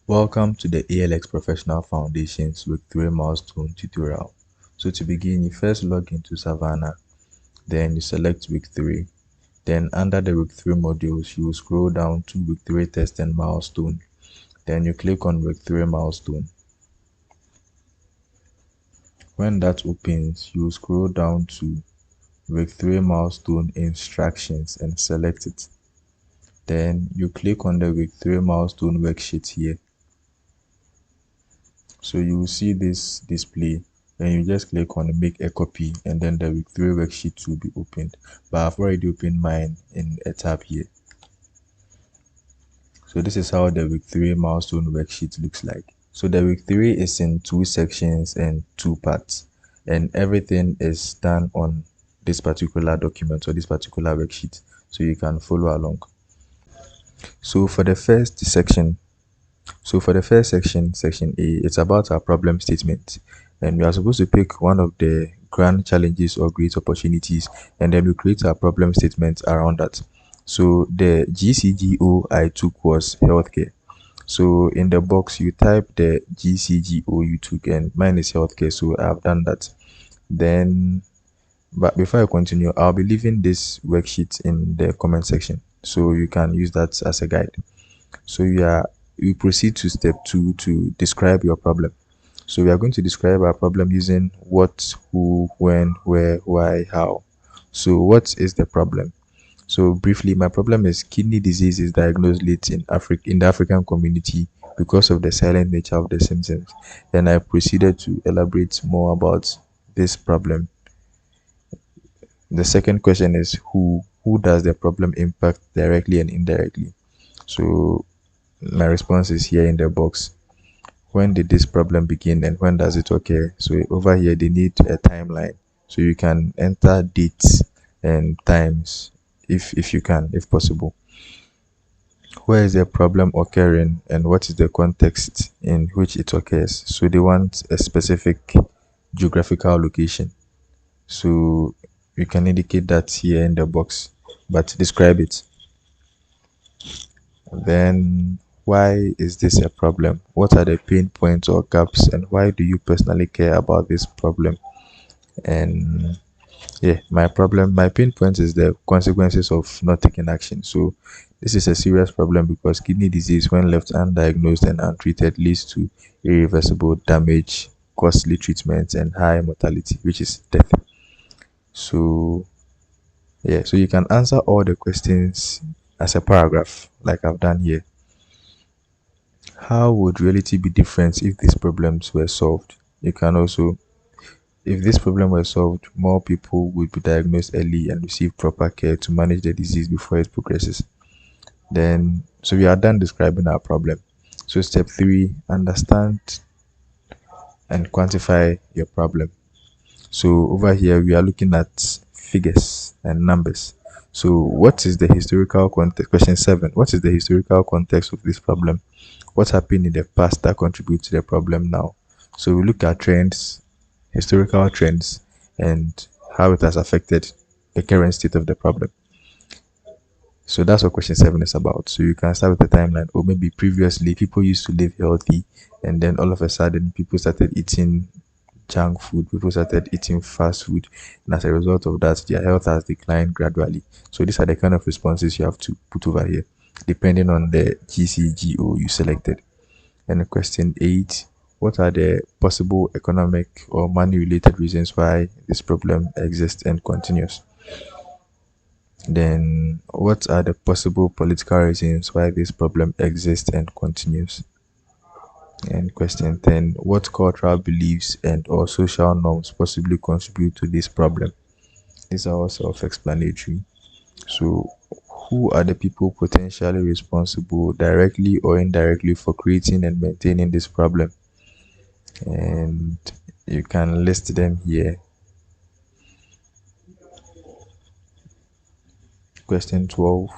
Welcome to the ALX Professional Foundation's Week 3 Milestone tutorial. So to begin, you first log into Savannah, then you select Week 3. Then under the Week 3 modules, you will scroll down to Week 3 Test and Milestone. Then you click on Week 3 Milestone. When that opens, you will scroll down to Week 3 Milestone Instructions and select it. Then you click on the Week 3 Milestone worksheet here. So you will see this display, and you just click on make a copy, and then the week 3 worksheet will be opened. But I've already opened mine in a tab here. So this is how the week 3 milestone worksheet looks like. So the week 3 is in 2 sections and 2 parts, and everything is done on this particular document or this particular worksheet, so you can follow along. So for the first section, section A, it's about our problem statement. And we are supposed to pick one of the grand challenges or great opportunities, and then we create our problem statement around that. So the GCGO I took was healthcare. So in the box, you type the GCGO you took, and mine is healthcare, so I've done that. Then, but before I continue, I'll be leaving this worksheet in the comment section, so you can use that as a guide. So we proceed to step 2 to describe your problem. So we are going to describe our problem using what, who, when, where, why, how. So what is the problem? So briefly, my problem is kidney disease is diagnosed late in the African community because of the silent nature of the symptoms. And I proceeded to elaborate more about this problem. The second question is who does the problem impact directly and indirectly? So my response is here in the box. When did this problem begin and when does it occur? So over here they need a timeline, so you can enter dates and times if you can, if possible. Where is the problem occurring and what is the context in which it occurs? So they want a specific geographical location, so you can indicate that here in the box, but describe it. Then, why is this a problem? What are the pain points or gaps, and why do you personally care about this problem? And yeah, my pain point is the consequences of not taking action. So this is a serious problem because kidney disease, when left undiagnosed and untreated, leads to irreversible damage, costly treatments, and high mortality, which is death. So yeah, so you can answer all the questions as a paragraph like I've done here. How would reality be different if these problems were solved? You can also, if this problem were solved, more people would be diagnosed early and receive proper care to manage the disease before it progresses. Then, so we are done describing our problem. So step 3, understand and quantify your problem. So over here, we are looking at figures and numbers. So what is the historical context? Question 7, what is the historical context of this problem? What happened in the past that contributes to the problem now? So we look at trends, historical trends, and how it has affected the current state of the problem. So that's what question 7 is about. So you can start with the timeline, or maybe previously people used to live healthy, and then all of a sudden people started eating junk food, people started eating fast food, and as a result of that, their health has declined gradually. So these are the kind of responses you have to put over here, depending on the GCGO you selected. And question 8, what are the possible economic or money related reasons why this problem exists and continues? Then, what are the possible political reasons why this problem exists and continues? And question 10, what cultural beliefs and or social norms possibly contribute to this problem? These are all self-explanatory. So, who are the people potentially responsible, directly or indirectly, for creating and maintaining this problem? And you can list them here. Question 12,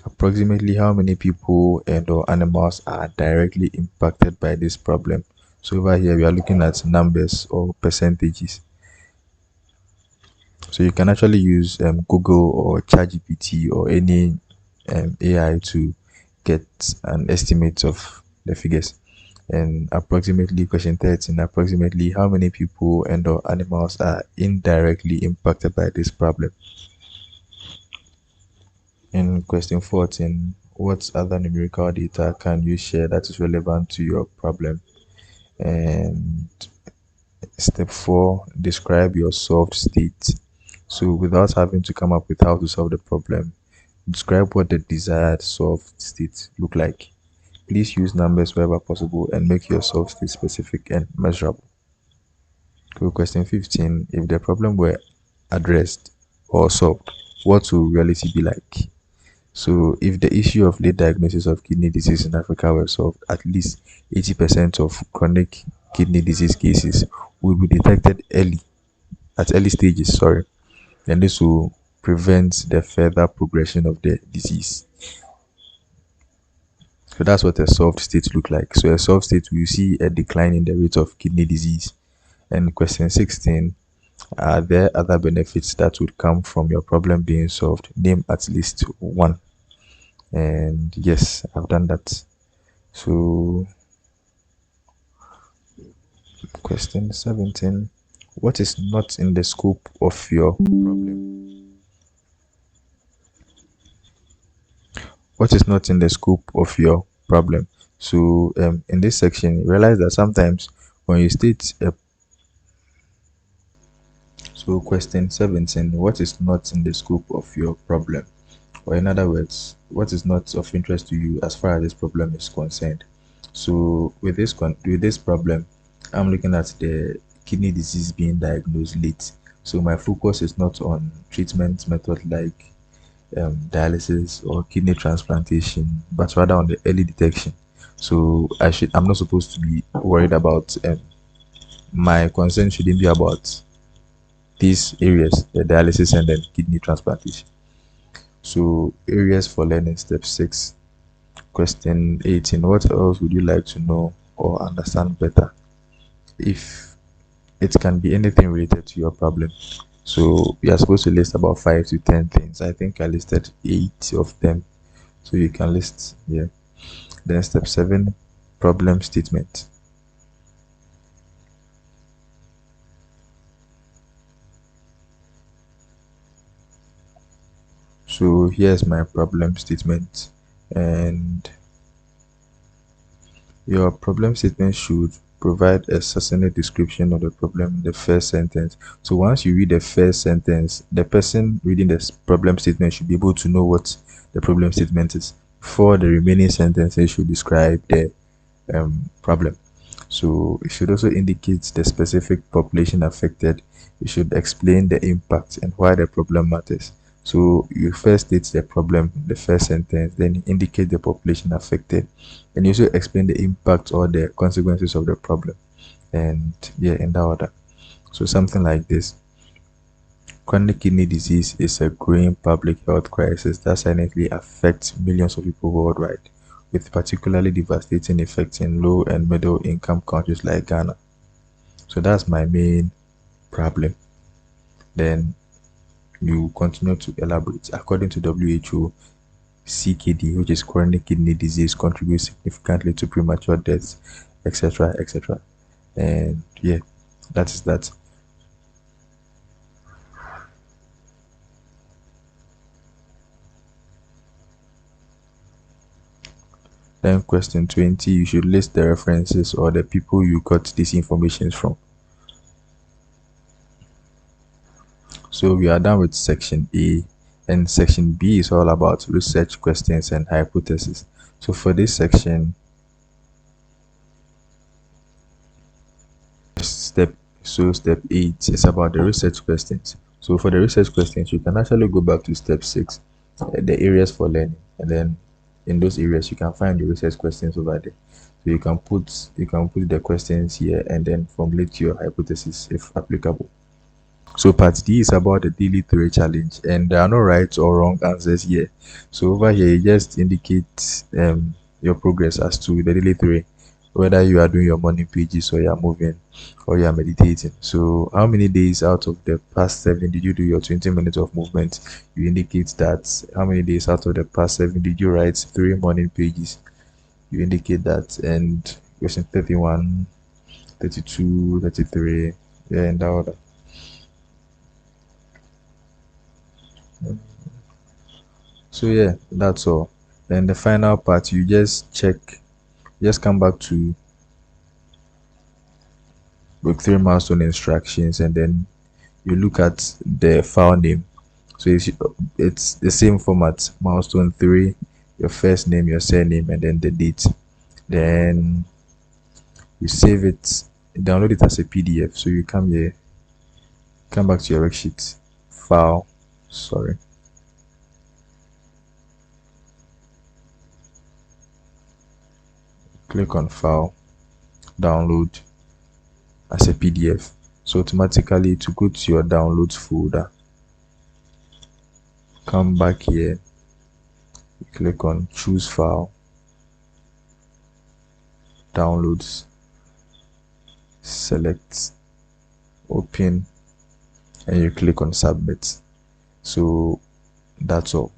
approximately how many people and or animals are directly impacted by this problem? So over here we are looking at numbers or percentages. So you can actually use Google or ChatGPT or any AI to get an estimate of the figures. And approximately question 13, approximately how many people and or animals are indirectly impacted by this problem? In question 14, what other numerical data can you share that is relevant to your problem? And step 4, describe your solved state. So without having to come up with how to solve the problem, describe what the desired solved state look like. Please use numbers wherever possible and make your solved state specific and measurable. So question 15, if the problem were addressed or solved, what will reality be like? So if the issue of late diagnosis of kidney disease in Africa were solved, at least 80% of chronic kidney disease cases will be detected at early stages, sorry. And this will prevent the further progression of the disease. So that's what a solved state look like. So a solved state will see a decline in the rate of kidney disease. And question 16, are there other benefits that would come from your problem being solved? Name at least one. And yes, I've done that. So question 17, what is not in the scope of your problem? What is not in the scope of your problem? So in this section, you realize that sometimes when you state a so question 17, what is not in the scope of your problem? Or in other words, what is not of interest to you as far as this problem is concerned? So with this problem, I'm looking at the kidney disease being diagnosed late. So my focus is not on treatment method like dialysis or kidney transplantation, but rather on the early detection. So I'm not supposed to be worried about my concern shouldn't be about these areas, the dialysis and then kidney transplantation. So areas for learning, step 6. Question 18, what else would you like to know or understand better? If it can be anything related to your problem. So we are supposed to list about 5 to 10 things. I think I listed 8 of them. So you can list here. Then step 7, problem statement. So here's my problem statement, and your problem statement should provide a succinct description of the problem in the first sentence. So once you read the first sentence, the person reading the problem statement should be able to know what the problem statement is. For the remaining sentences should describe the problem. So it should also indicate the specific population affected. It should explain the impact and why the problem matters. So you first state the problem in the first sentence, then you indicate the population affected, and you also explain the impact or the consequences of the problem. And yeah, in that order. So something like this. Chronic kidney disease is a growing public health crisis that silently affects millions of people worldwide, with particularly devastating effects in low and middle income countries like Ghana. So that's my main problem. Then you continue to elaborate. According to WHO, CKD, which is chronic kidney disease, contributes significantly to premature deaths, etc., etc. And yeah, that is that. Then question 20, you should list the references or the people you got this information from. So we are done with section A, and section B is all about research questions and hypotheses. So for this section, step 8 is about the research questions. So for the research questions, you can actually go back to step 6, the areas for learning, and then in those areas you can find the research questions over there. So you can put the questions here and then formulate your hypothesis if applicable. So part D is about the daily 3 challenge, and there are no right or wrong answers here. So over here, you just indicate your progress as to the daily 3. whether you are doing your morning pages or you are moving or you are meditating. So how many days out of the past 7 did you do your 20 minutes of movement? You indicate that. How many days out of the past 7 did you write 3 morning pages? You indicate that. And question 31, 32, 33, yeah, and that order. So yeah, that's all. Then the final part, you just check, just come back to book 3 milestone instructions, and then you look at the file name. So it's the same format: milestone 3, your first name, your surname, and then the date. Then you save it, download it as a PDF. So you come here, come back to your worksheet, file, sorry, click on file, download as a PDF. So automatically to go to your downloads folder, come back here, click on choose file, downloads, select, open, and you click on submit. So that's all.